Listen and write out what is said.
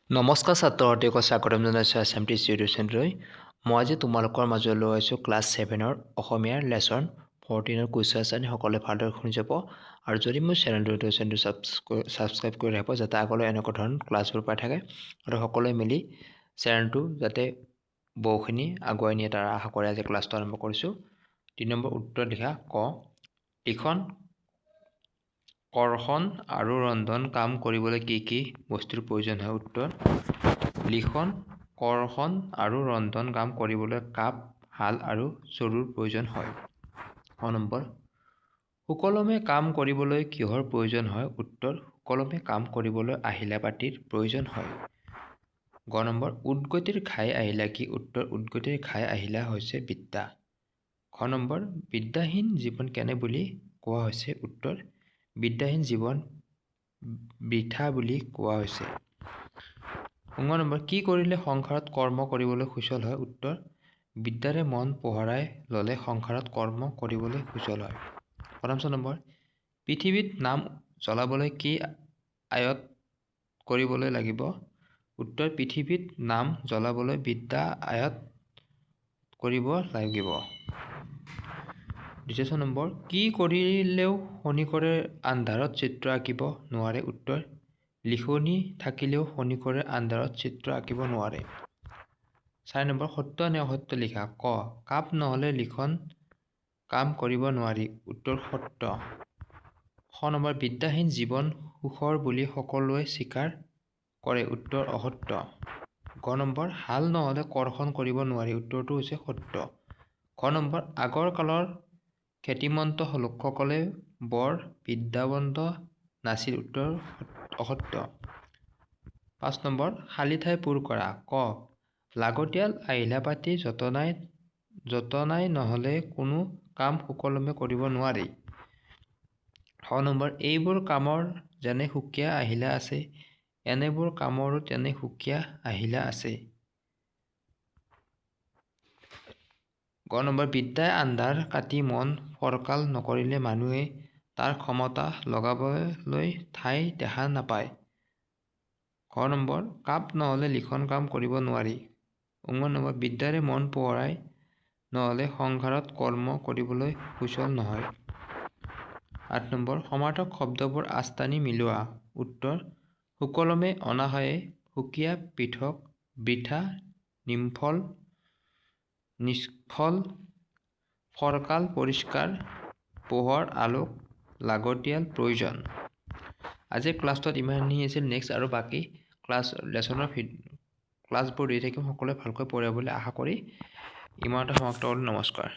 নমস্কাৰ ছাত্ৰ-ছাত্ৰীক স্বাগতম জনাইছোঁ এছএমটি টিউশ্যনলৈ। মই আজি তোমালোকৰ মাজলৈ লৈ আহিছোঁ ক্লাছ 7ৰ অসমীয়াৰ লেচন 14ৰ কুৱেশ্যন আনচাৰ সকলোৱে ভালদৰে শুনি যাব। আৰু যদি মোৰ চেনেলটো ছাবস্ক্ৰাইব কৰি ৰাখিব যাতে আগলৈ এনেকুৱা ধৰণৰ ক্লাছবোৰ পাই থাকে আৰু সকলোৱে মিলি চেনেলটো যাতে বহুখিনি আগুৱাই নিয়ে তাৰ আশা কৰি আজি ক্লাছটো আৰম্ভ কৰিছোঁ। 3 নম্বৰ উত্তৰ লিখা ক। লিখন কৰ্ষণ আৰু ৰন্ধন কাম কৰিবলৈ কি কি বস্তুৰ প্ৰয়োজন হয়? উত্তৰ লিখন কৰ্ষণ আৰু ৰন্ধন কাম কৰিবলৈ কাপ, শাল আৰু চৰুৰ প্ৰয়োজন হয়। ক নম্বৰ সুকলমে কাম কৰিবলৈ কিহৰ প্ৰয়োজন হয়? উত্তৰ সুকলমে কাম কৰিবলৈ আহিলা পাতিৰ প্ৰয়োজন হয়। গ নম্বৰ উদগতিৰ ঘাই আহিলা কি? উত্তৰ উদগতিৰ ঘাই আহিলা হৈছে বিদ্যা। খ নম্বৰ বিদ্যাহীন জীৱন কেনে বুলি কোৱা হৈছে? উত্তৰ বিদ্যাহীন জীৱন বৃথা বুলি কোৱা হৈছে। ঙ নম্বৰ কি কৰিলে সংসাৰত কৰ্ম কৰিবলৈ সুচল হয়? উত্তৰ বিদ্যাৰে মন পোহৰাই ল'লে সংসাৰত কৰ্ম কৰিবলৈ সুচল হয়। ৫ নম্বৰ পৃথিৱীত নাম জ্বলাবলৈ কি আয়ত কৰিবলৈ লাগিব? উত্তৰ পৃথিৱীত নাম জ্বলাবলৈ বিদ্যা আয়ত কৰিব লাগিব। ২ নম্বৰ কি কৰিলেও খনিকৰে আন্ধাৰত চিত্ৰ আঁকিব নোৱাৰে? উত্তৰ লিখনি থাকিলেও খনিকৰে আন্ধাৰত চিত্ৰ আঁকিব নোৱাৰে। ৪ নম্বৰ সত্য নে অসত্য লিখা। ক কাপ নহ'লে লিখন কাম কৰিব নোৱাৰি। উত্তৰ সত্য। খ নম্বৰ বিদ্যাহীন জীৱন সুখৰ বুলি সকলোৱে স্বীকাৰ কৰে। উত্তৰ অসত্য। গ নম্বৰ শাল নহ'লে কৰ্ষণ কৰিব নোৱাৰি। উত্তৰটো হৈছে সত্য। ঘ নম্বৰ আগৰ কালৰ খ্যাতিমন্ত লোকসকলে বৰ বিদ্যাৱন্ত নাছিল। উত্তৰ অসত্য। ৫ নম্বৰ খালী ঠাই পূৰ কৰা। ক লাগতিয়াল আহিলা পাতি যতনাই নহ'লে কোনো কাম সুকলমে কৰিব নোৱাৰি। খ নম্বৰ এইবোৰ কামৰ যেনে সুকীয়া আহিলা আছে এনেবোৰ কামৰো তেনে সুকীয়া আহিলা আছে। গ নম্বৰ বিদ্যাই আন্ধাৰ কাটি মন ফৰকাল নকৰিলে মানুহে তাৰ ক্ষমতা লগাবলৈ ঠাই দেখা নাপায়। ঘ নম্বৰ কাপ নহ'লে লিখন কাম কৰিব নোৱাৰি। ঙ নম্বৰ বিদ্যাৰে মন পোহৰাই নহ'লে সংসাৰত কৰ্ম কৰিবলৈ সুচল নহয়। ৮ নম্বৰ সমাৰ্থক শব্দবোৰ আঁচ টানি মিলোৱা। উত্তৰ সুকলমে অনাশয়ে সুকীয়া পৃথক বৃথা নিম্ফল নিষ্ফল ফৰকাল পৰিষ্কাৰ পোহৰ আলোক লাগতিয়াল প্ৰয়োজন। আজিৰ ক্লাছটোত ইমানখিনি আছিল। নেক্সট আৰু বাকী লেচনৰ ক্লাছবোৰ দি থাকিম। সকলোৱে ভালকৈ পঢ়িব বুলি আশা কৰি ইমানতে সমাপ্ত কৰিলোঁ। নমস্কাৰ।